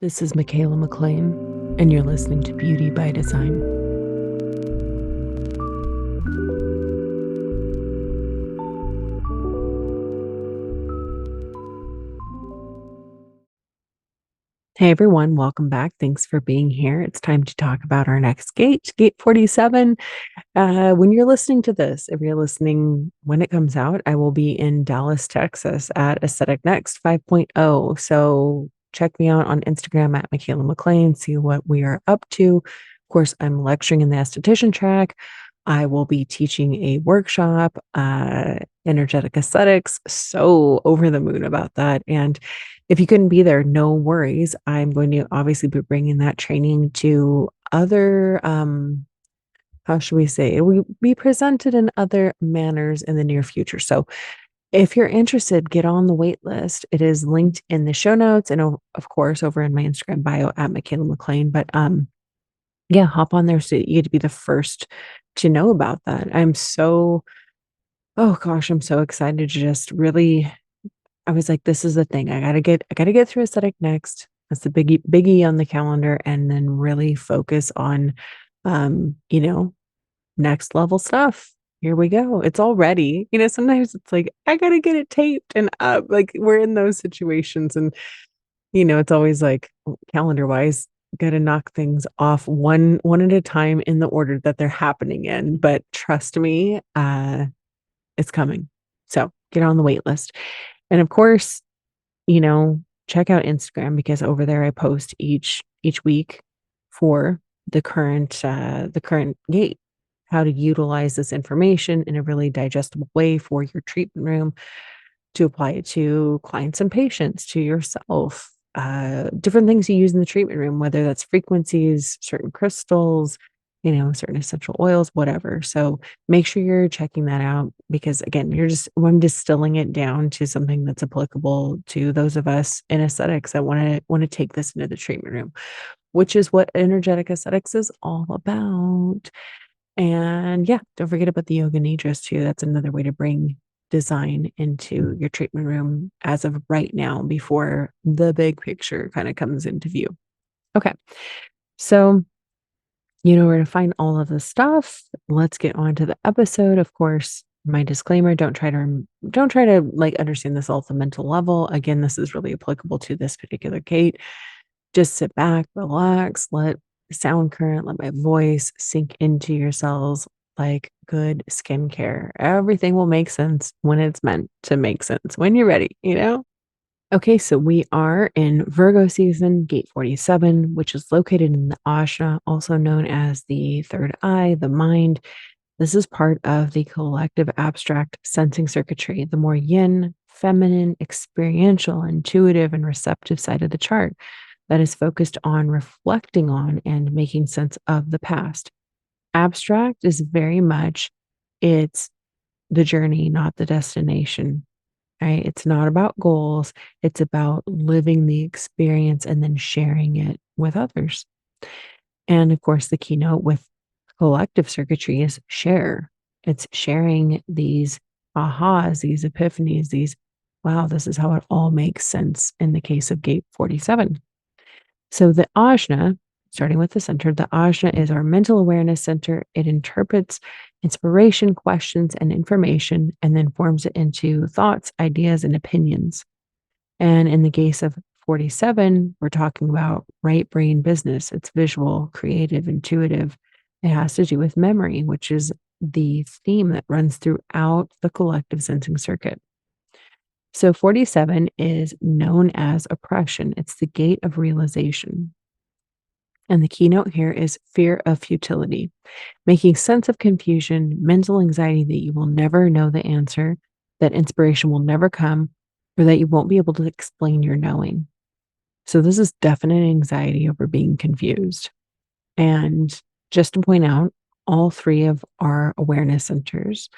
This is Michaela McLean, and you're listening to Beauty by Design. Hey everyone, welcome back. Thanks for being here. It's time to talk about our next gate, Gate 47. When you're listening to this, if you're listening when it comes out, I will be in Dallas, Texas at Aesthetic Next 5.0. So check me out on Instagram at Michaela McLean, see what we are up to. Of course, I'm lecturing in the esthetician track. I will be teaching a workshop, energetic aesthetics. So over the moon about that. And if you couldn't be there, no worries. I'm going to obviously be bringing that training to other, how should we say, it will be presented in other manners in the near future. So if you're interested, get on the wait list. It is linked in the show notes and of course over in my Instagram bio at Michaela McLean. But yeah, hop on there so you get to be the first to know about that. Oh gosh, I'm so excited to just really, I was like, this is the thing. I gotta get through aesthetic next. That's the biggie on the calendar, and then really focus on um, you know, next level stuff. Here we go. It's all ready. Sometimes it's like, I gotta get it taped and up. Like we're in those situations, and it's always like calendar wise, gotta knock things off one at a time in the order that they're happening in. But trust me, it's coming. So get on the wait list. And of course, you know, check out Instagram because over there I post each week for the current gate, how to utilize this information in a really digestible way for your treatment room to apply it to clients and patients, to yourself, different things you use in the treatment room, whether that's frequencies, certain crystals, certain essential oils, whatever. So make sure you're checking that out because again, I'm distilling it down to something that's applicable to those of us in aesthetics that want to take this into the treatment room, which is what energetic aesthetics is all about. And yeah, don't forget about the yoga nidras too. That's another way to bring design into your treatment room as of right now before the big picture kind of comes into view. Okay. So, where to find all of the stuff. Let's get on to the episode. Of course, my disclaimer, don't try to like understand this all at the mental level. Again, this is really applicable to this particular gate. Just sit back, relax, let the sound current, let my voice sink into your cells like good skincare. Everything will make sense when it's meant to make sense, when you're ready. Okay, so we are in Virgo season, gate 47, which is located in the Ajna, also known as the third eye, the mind. This is part of the collective abstract sensing circuitry, the more yin, feminine, experiential, intuitive, and receptive side of the chart that is focused on reflecting on and making sense of the past. Abstract is very much, it's the journey, not the destination, right? It's not about goals. It's about living the experience and then sharing it with others. And of course, the keynote with collective circuitry is share. It's sharing these ahas, these epiphanies, these, wow, this is how it all makes sense in the case of gate 47. So the ajna, starting with the center, the ajna is our mental awareness center. It interprets inspiration, questions, and information, and then forms it into thoughts, ideas, and opinions. And in the case of 47, we're talking about right brain business. It's visual, creative, intuitive. It has to do with memory, which is the theme that runs throughout the collective sensing circuit. So 47 is known as oppression. It's the gate of realization. And the keynote here is fear of futility, making sense of confusion, mental anxiety that you will never know the answer, that inspiration will never come, or that you won't be able to explain your knowing. So this is definite anxiety over being confused. And just to point out, all three of our awareness centers.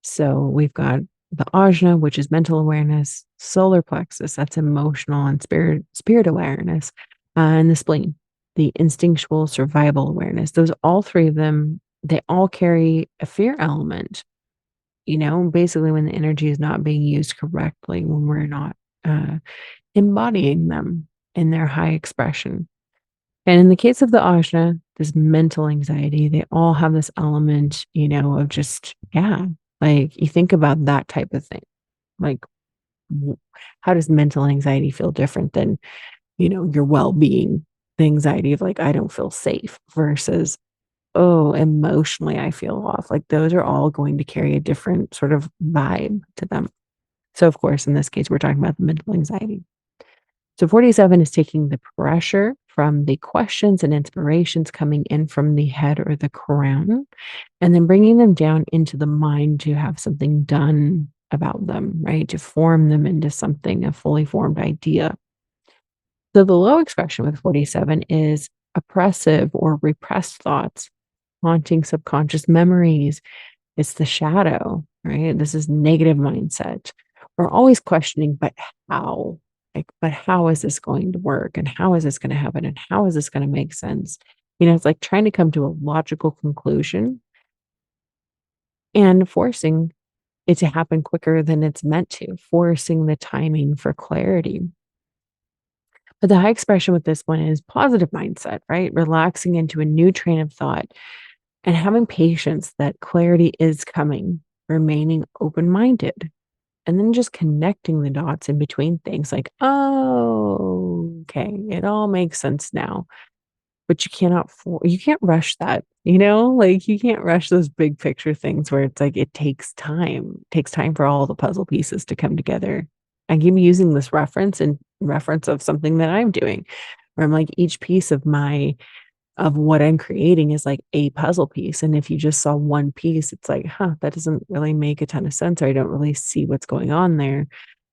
So we've got the ajna, which is mental awareness, solar plexus, that's emotional and spirit awareness, and the spleen, the instinctual survival awareness. Those all three of them, they all carry a fear element. Basically when the energy is not being used correctly, when we're not embodying them. in their high expression. And in the case of the ajna, this mental anxiety, they all have this element, of just, yeah, like you think about that type of thing. Like, how does mental anxiety feel different than, your well being? The anxiety of like, I don't feel safe versus, oh, emotionally, I feel off. Like, those are all going to carry a different sort of vibe to them. So, of course, in this case, we're talking about the mental anxiety. So 47 is taking the pressure from the questions and inspirations coming in from the head or the crown, and then bringing them down into the mind to have something done about them, right? To form them into something, a fully formed idea. So the low expression with 47 is oppressive or repressed thoughts, haunting subconscious memories. It's the shadow, right? This is negative mindset. We're always questioning, but how? Like, but how is this going to work? And how is this going to happen? And how is this going to make sense? It's like trying to come to a logical conclusion and forcing it to happen quicker than it's meant to, forcing the timing for clarity. But the high expression with this one is positive mindset, right? Relaxing into a new train of thought and having patience that clarity is coming, remaining open minded, and then just connecting the dots in between things like, oh, okay, it all makes sense now. But you can't rush that, like you can't rush those big picture things where it's like it takes time for all the puzzle pieces to come together. I keep using this reference in reference of something that I'm doing, where I'm like each piece of what I'm creating is like a puzzle piece. And if you just saw one piece, it's like, huh, that doesn't really make a ton of sense, or I don't really see what's going on there.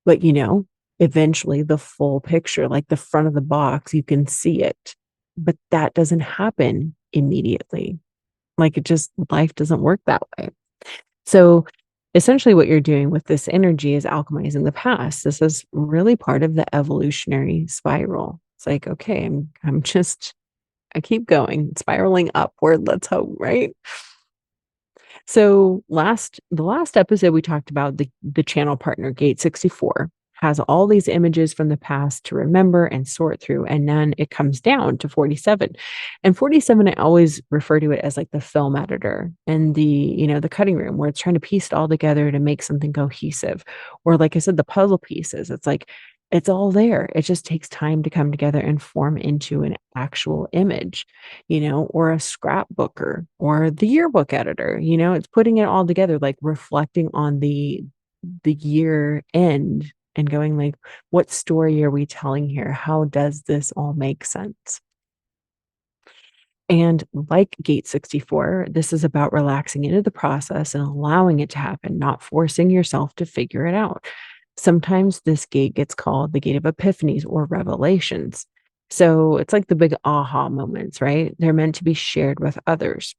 But eventually the full picture, like the front of the box, you can see it. But that doesn't happen immediately. Like life doesn't work that way. So essentially what you're doing with this energy is alchemizing the past. This is really part of the evolutionary spiral. It's like, okay, I keep going, spiraling upward, let's hope, right? So the last episode we talked about the channel partner gate 64 has all these images from the past to remember and sort through, and then it comes down to 47. And 47, I always refer to it as like the film editor and the cutting room, where it's trying to piece it all together to make something cohesive. Or like I said, the puzzle pieces. It's like it's all there. It just takes time to come together and form into an actual image, or a scrapbooker or the yearbook editor, it's putting it all together, like reflecting on the year end and going like, what story are we telling here? How does this all make sense? And like Gate 64, this is about relaxing into the process and allowing it to happen, not forcing yourself to figure it out. Sometimes this gate gets called the gate of epiphanies or revelations. So it's like the big aha moments, right? They're meant to be shared with others.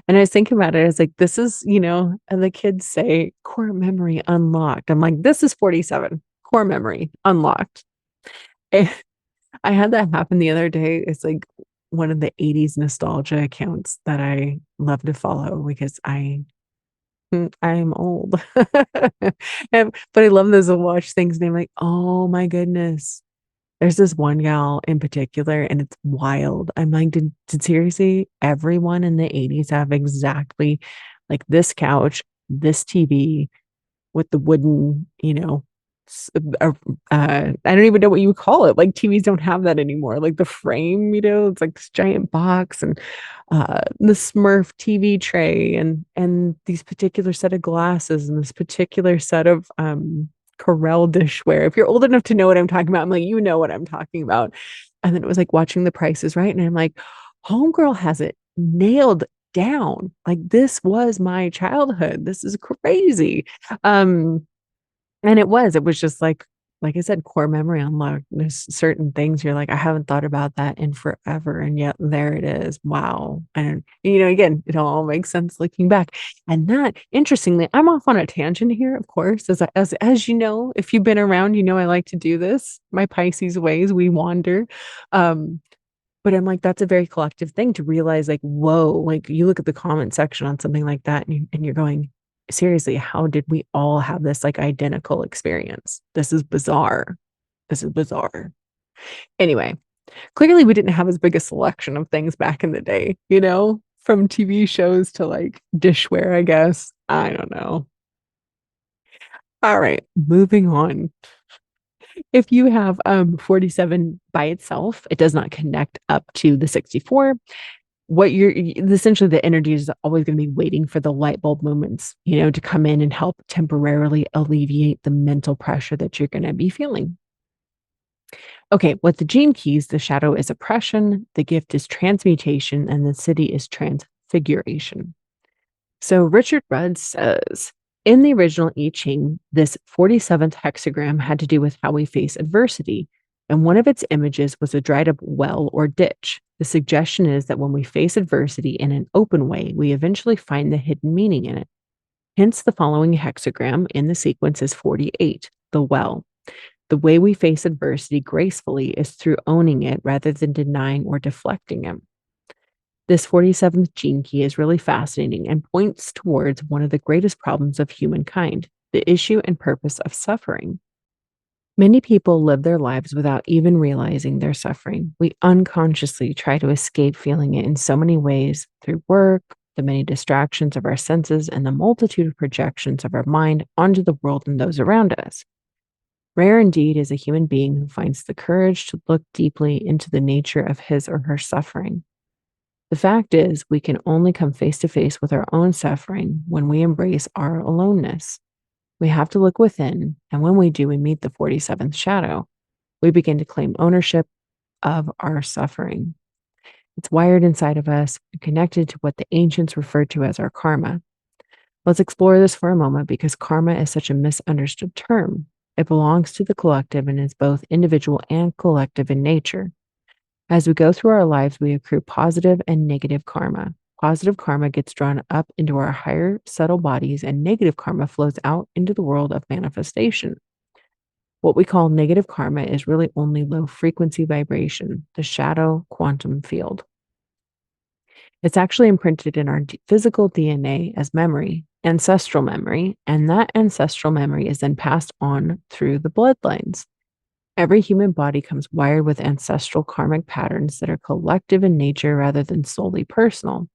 And I was thinking about it, I was like, this is, and the kids say core memory unlocked. I'm like, this is 47, core memory unlocked. And I had that happen the other day. It's like one of the 80s nostalgia accounts that I love to follow because I'm old. But I love those to watch things and I'm like, oh my goodness. There's this one gal in particular, and it's wild. I'm like, did seriously everyone in the 80s have exactly like this couch, this TV with the wooden, I don't even know what you would call it. Like TVs don't have that anymore. Like the frame, it's like this giant box and the Smurf TV tray and these particular set of glasses and this particular set of Corel dishware. If you're old enough to know what I'm talking about, I'm like, you know what I'm talking about. And then it was like watching The Price is Right. And I'm like, Homegirl has it nailed down. Like this was my childhood. This is crazy. And it was just like I said, core memory unlocked. There's certain things you're like, I haven't thought about that in forever. And yet there it is. Wow. And again, it all makes sense looking back. And that, interestingly, I'm off on a tangent here, of course. As you know, if you've been around, I like to do this. My Pisces ways, we wander. Um, but I'm like, that's a very collective thing to realize, like, whoa, like you look at the comment section on something like that and you're going, seriously, how did we all have this like identical experience? This is bizarre. This is bizarre. Anyway, clearly we didn't have as big a selection of things back in the day, from TV shows to like dishware, I guess. I don't know. All right, moving on. If you have 47 by itself, it does not connect up to the 64. What you're essentially the energy is always going to be waiting for the light bulb moments, to come in and help temporarily alleviate the mental pressure that you're going to be feeling. Okay, with the gene keys, the shadow is oppression, the gift is transmutation, and the city is transfiguration. So Richard Rudd says, in the original I Ching, this 47th hexagram had to do with how we face adversity. And one of its images was a dried up well or ditch. The suggestion is that when we face adversity in an open way, we eventually find the hidden meaning in it. Hence, the following hexagram in the sequence is 48, the well. The way we face adversity gracefully is through owning it rather than denying or deflecting it. This 47th gene key is really fascinating and points towards one of the greatest problems of humankind, the issue and purpose of suffering. Many people live their lives without even realizing they're suffering. We unconsciously try to escape feeling it in so many ways through work, the many distractions of our senses, and the multitude of projections of our mind onto the world and those around us. Rare indeed is a human being who finds the courage to look deeply into the nature of his or her suffering. The fact is, we can only come face to face with our own suffering when we embrace our aloneness. We have to look within, and when we do, we meet the 47th shadow. We begin to claim ownership of our suffering. It's wired inside of us, connected to what the ancients referred to as our karma. Let's explore this for a moment because karma is such a misunderstood term. It belongs to the collective and is both individual and collective in nature. As we go through our lives, we accrue positive and negative karma. Positive karma gets drawn up into our higher, subtle bodies, and negative karma flows out into the world of manifestation. What we call negative karma is really only low frequency vibration, the shadow quantum field. It's actually imprinted in our physical DNA as memory, ancestral memory, and that ancestral memory is then passed on through the bloodlines. Every human body comes wired with ancestral karmic patterns that are collective in nature rather than solely personal.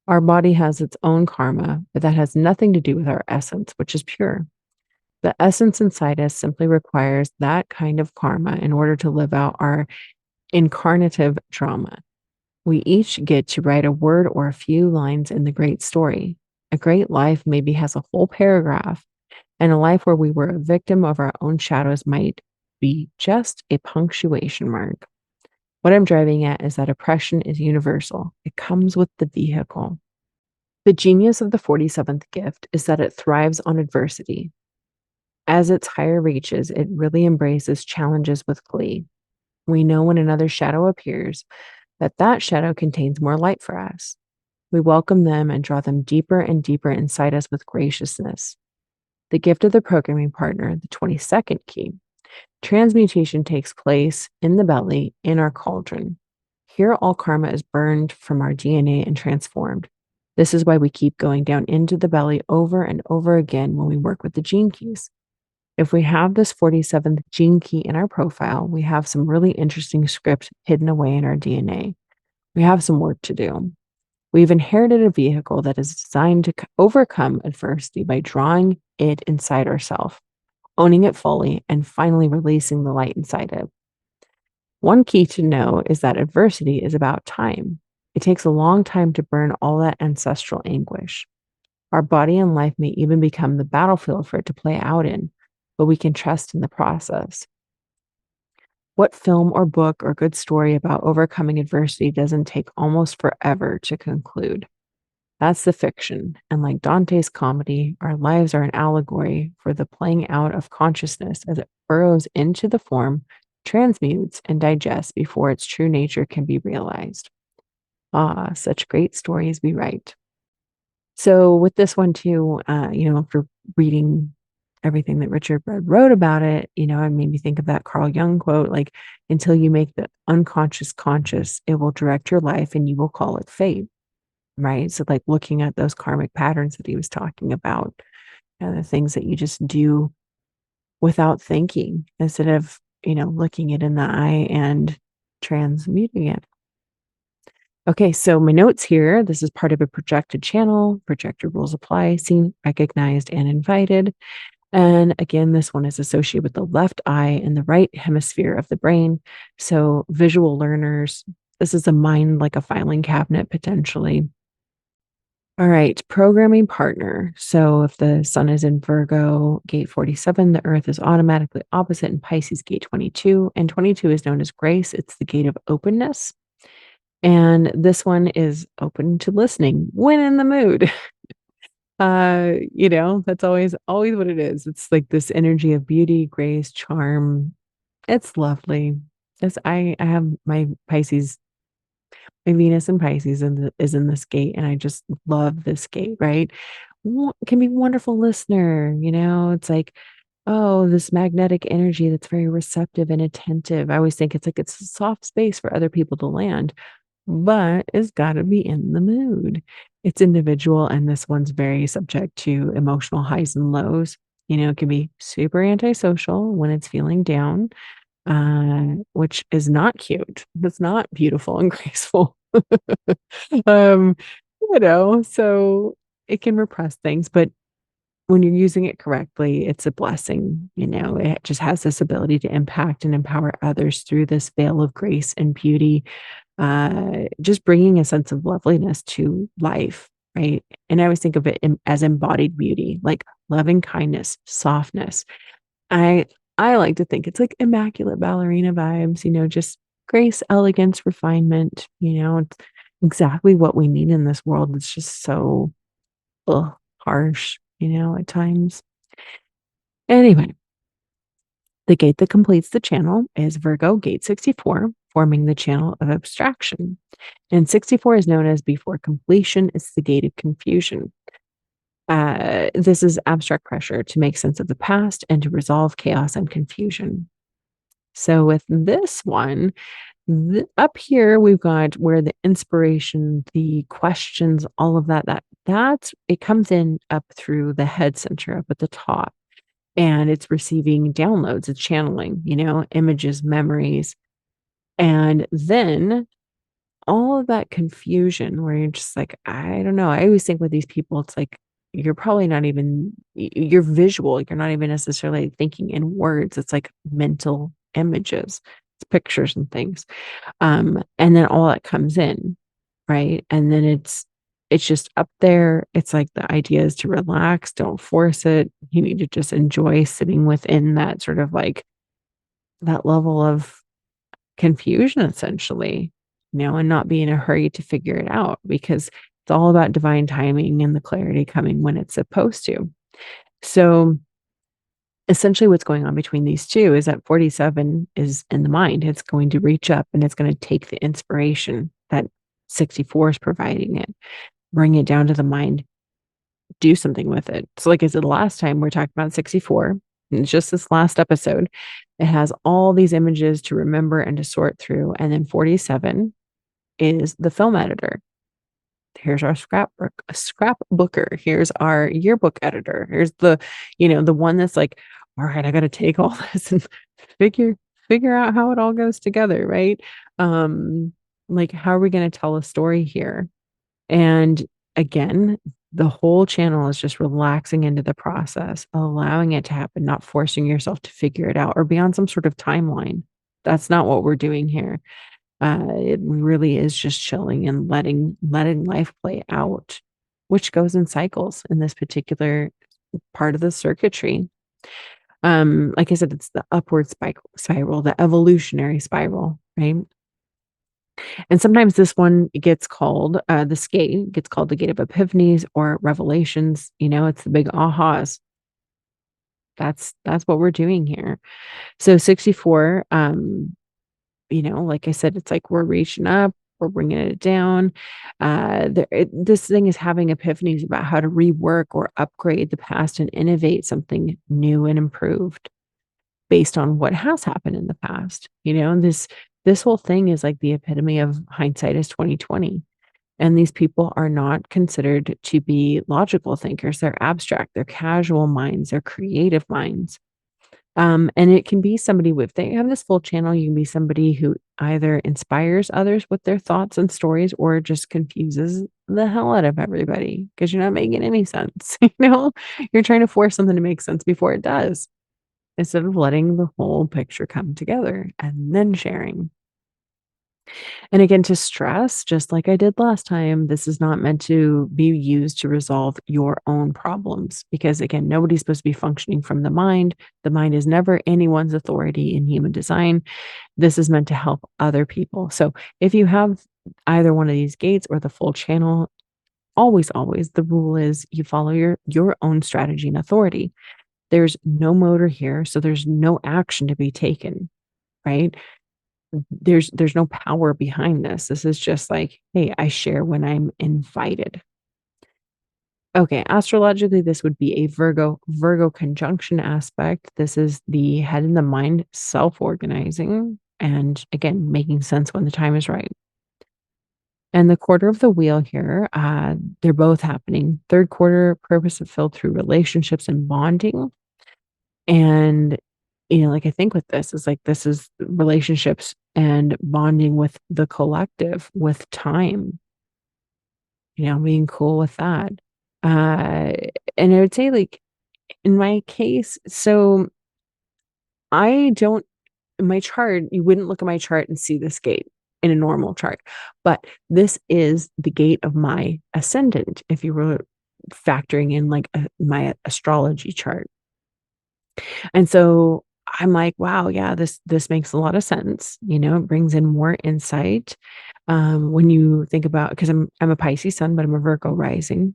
Our body has its own karma, but that has nothing to do with our essence, which is pure. The essence inside us simply requires that kind of karma in order to live out our incarnative drama. We each get to write a word or a few lines in the great story. A great life maybe has a whole paragraph, and a life where we were a victim of our own shadows might be just a punctuation mark. What I'm driving at is that oppression is universal. It comes with the vehicle. The genius of the 47th gift is that it thrives on adversity. As its higher reaches, it really embraces challenges with glee. We know when another shadow appears that that shadow contains more light for us. We welcome them and draw them deeper and deeper inside us with graciousness. The gift of the programming partner, the 22nd key. Transmutation takes place in the belly, in our cauldron. Here, all karma is burned from our DNA and transformed. This is why we keep going down into the belly over and over again when we work with the gene keys. If we have this 47th gene key in our profile, we have some really interesting script hidden away in our DNA. We have some work to do. We've inherited a vehicle that is designed to overcome adversity by drawing it inside ourselves, owning it fully, and finally releasing the light inside it. One key to know is that adversity is about time. It takes a long time to burn all that ancestral anguish. Our body and life may even become the battlefield for it to play out in, but we can trust in the process. What film or book or good story about overcoming adversity doesn't take almost forever to conclude? That's the fiction. And like Dante's comedy, our lives are an allegory for the playing out of consciousness as it burrows into the form, transmutes, and digests before its true nature can be realized. Ah, such great stories we write. So with this one too, after reading everything that Richard Rudd wrote about it, it made me think of that Carl Jung quote, like, until you make the unconscious conscious, it will direct your life and you will call it fate. Right. So like looking at those karmic patterns that he was talking about, the things that you just do without thinking instead of, looking it in the eye and transmuting it. Okay, so my notes here, this is part of a projected channel. Projected rules apply, seen, recognized, and invited. And again, this one is associated with the left eye and the right hemisphere of the brain. So visual learners, this is a mind like a filing cabinet potentially. All right, programming partner. So if the sun is in Virgo, gate 47, the earth is automatically opposite in Pisces, gate 22. And 22 is known as grace. It's the gate of openness. And this one is open to listening when in the mood. That's always what it is. It's like this energy of beauty, grace, charm. It's lovely. I have my Pisces, my Venus in Pisces is in this gate, and I just love this gate, right? Can be a wonderful listener, it's like, oh, this magnetic energy that's very receptive and attentive. I always think it's like it's a soft space for other people to land, but it's got to be in the mood. It's individual, and this one's very subject to emotional highs and lows. It can be super antisocial when it's feeling down, which is not cute. That's not beautiful and graceful. um, so it can repress things, but when you're using it correctly, it's a blessing. It just has this ability to impact and empower others through this veil of grace and beauty, just bringing a sense of loveliness to life, right? And I always think of it as embodied beauty, like loving kindness, softness. I I like to think it's like immaculate ballerina vibes, just grace, elegance, refinement. It's exactly what we need in this world. It's just so harsh, at times. Anyway, the gate that completes the channel is Virgo gate 64, forming the channel of abstraction. And 64 is known as before completion. It's the gate of confusion. This is abstract pressure to make sense of the past and to resolve chaos and confusion. So with this one, up here we've got where the inspiration, the questions, all of that's it comes in up through the head center up at the top, and it's receiving downloads, it's channeling, images, memories, and then all of that confusion where you're just like, I don't know. I always think with these people, it's like you're probably not even you're visual. You're not even necessarily thinking in words. It's like mental images, it's pictures and things. And then all that comes in, right? And then it's just up there. It's like the idea is to relax, don't force it. You need to just enjoy sitting within that sort of like that level of confusion essentially, and not be in a hurry to figure it out because it's all about divine timing and the clarity coming when it's supposed to. So essentially what's going on between these two is that 47 is in the mind. It's going to reach up and it's going to take the inspiration that 64 is providing it, bring it down to the mind, do something with it. So like I said, the last time we're talking about 64, and just this last episode, it has all these images to remember and to sort through. And then 47 is the film editor. Here's our scrapbooker. Here's our yearbook editor. Here's the one that's like, all right, I got to take all this and figure out how it all goes together, right? Like how are we going to tell a story here? And again, the whole channel is just relaxing into the process, allowing it to happen, not forcing yourself to figure it out or be on some sort of timeline. That's not what we're doing here. It really is just chilling and letting life play out, which goes in cycles in this particular part of the circuitry. Like I said, it's the upward spiral, the evolutionary spiral, right? And sometimes this one gets called this gate gets called the gate of epiphanies or revelations. It's the big ahas. That's what we're doing here. So 64, like I said, it's like we're reaching up, we're bringing it down. This thing is having epiphanies about how to rework or upgrade the past and innovate something new and improved based on what has happened in the past. This whole thing is like the epitome of hindsight is 2020. And these people are not considered to be logical thinkers. They're abstract, they're casual minds, they're creative minds. And it can be somebody with they have this full channel, you can be somebody who either inspires others with their thoughts and stories or just confuses the hell out of everybody because you're not making any sense. You're trying to force something to make sense before it does instead of letting the whole picture come together and then sharing. And again, to stress, just like I did last time, this is not meant to be used to resolve your own problems because, again, nobody's supposed to be functioning from the mind. The mind is never anyone's authority in human design. This is meant to help other people. So if you have either one of these gates or the full channel, always, the rule is you follow your own strategy and authority. There's no motor here, so there's no action to be taken, right? There's no power behind this. This is just like, "Hey, I share when I'm invited." Okay, astrologically, this would be a Virgo conjunction aspect. This is the head and the mind self-organizing and, again, making sense when the time is right. And the quarter of the wheel here, they're both happening. 3rd quarter, purpose fulfilled through relationships and bonding. And, like, I think with this is, like, this is relationships and bonding with the collective, with time, being cool with that. Uh, and I would say, like, in my case, so I don't in my chart, you wouldn't look at my chart and see this gate in a normal chart, but this is the gate of my ascendant if you were factoring in, like, my astrology chart. And so I'm like, wow, yeah, this makes a lot of sense. It brings in more insight. When you think about because I'm a Pisces sun, but I'm a Virgo rising,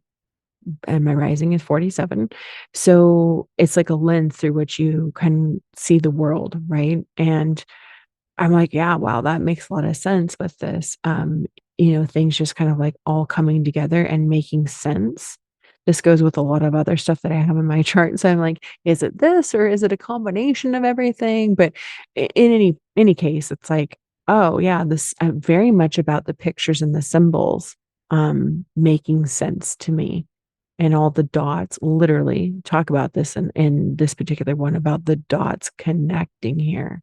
and my rising is 47. So it's like a lens through which you can see the world, right? And I'm like, yeah, wow, that makes a lot of sense with this. Things just kind of like all coming together and making sense. This goes with a lot of other stuff that I have in my chart. So I'm like, is it this or is it a combination of everything? But in any case, it's like, oh yeah, this very much about the pictures and the symbols making sense to me. And all the dots, literally talk about this in this particular one about the dots connecting here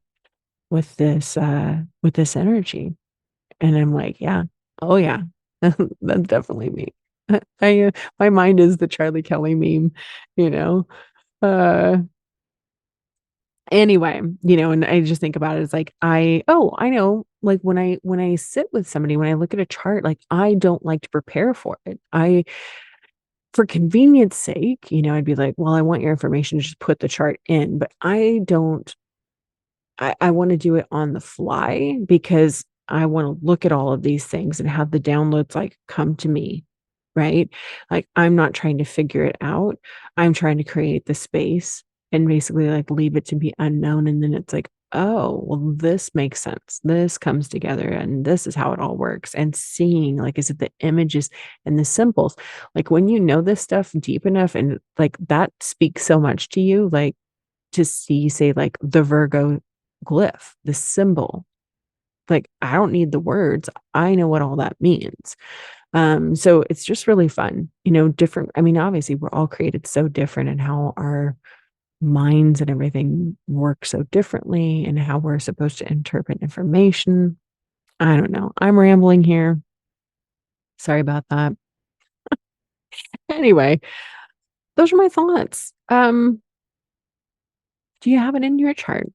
with this energy. And I'm like, yeah. Oh, yeah. That's definitely me. My mind is the Charlie Kelly meme, you know? Uh, anyway, and I just think about it as like, I know, like when I sit with somebody, when I look at a chart, like I don't like to prepare for it. For convenience sake, I'd be like, well, I want your information, just put the chart in, but I don't I wanna do it on the fly because I wanna look at all of these things and have the downloads, like, come to me, right? Like, I'm not trying to figure it out. I'm trying to create the space and basically, like, leave it to be unknown, and then it's like, "Oh, well, this makes sense. This comes together, and this is how it all works." And seeing, like, is it the images and the symbols? Like, when you know this stuff deep enough and, like, that speaks so much to you, like, to see, say, like, the Virgo glyph, the symbol. Like, I don't need the words. I know what all that means. So it's just really fun, different. I mean, obviously, we're all created so different and how our minds and everything work so differently and how we're supposed to interpret information. I don't know. I'm rambling here. Sorry about that. Anyway, those are my thoughts. Do you have it in your chart?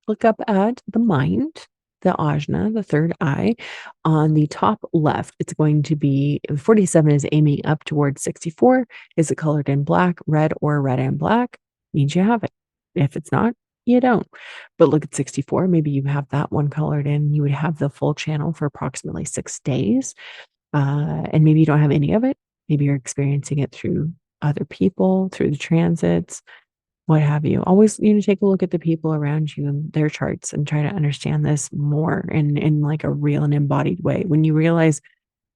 Look up at the mind, the ajna, the third eye. On the top left, it's going to be 47 is aiming up towards 64. Is it colored in black, red, or red and black? Means you have it. If it's not, you don't. But look at 64. Maybe you have that one colored in. You would have the full channel for approximately 6 days. And maybe you don't have any of it. Maybe you're experiencing it through other people, through the transits, what have you. Always, take a look at the people around you and their charts and try to understand this more in like a real and embodied way. When you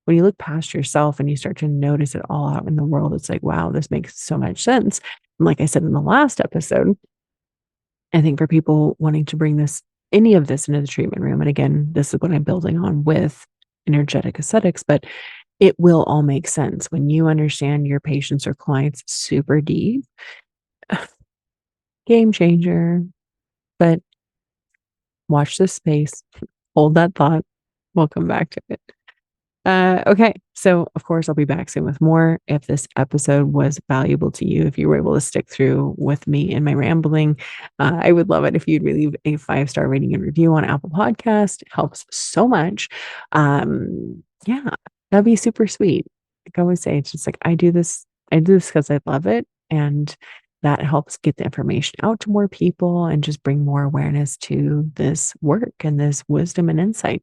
look past yourself and you start to notice it all out in the world, it's like, wow, this makes so much sense. And like I said in the last episode, I think for people wanting to bring any of this into the treatment room, and again, this is what I'm building on with energetic aesthetics, but it will all make sense when you understand your patients or clients super deep. game changer. But watch this space, hold that thought. We'll come back to it. Okay. So, of course, I'll be back soon with more. If this episode was valuable to you, if you were able to stick through with me in my rambling, I would love it if you'd leave a 5-star rating and review on Apple Podcast. It helps so much. Yeah, that'd be super sweet. Like I always say, it's just like I do this because I love it. And that helps get the information out to more people and just bring more awareness to this work and this wisdom and insight.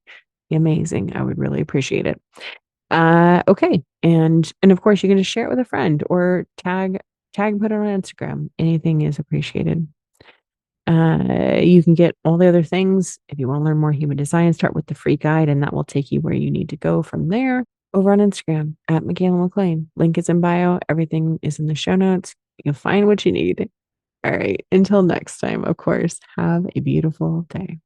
Amazing. I would really appreciate it. Okay. And of course you can just share it with a friend or put it on Instagram. Anything is appreciated. You can get all the other things. If you want to learn more human design, start with the free guide, and that will take you where you need to go from there. Over on Instagram at Michaela McLean. Link is in bio. Everything is in the show notes. You can find what you need. All right. Until next time, of course, have a beautiful day.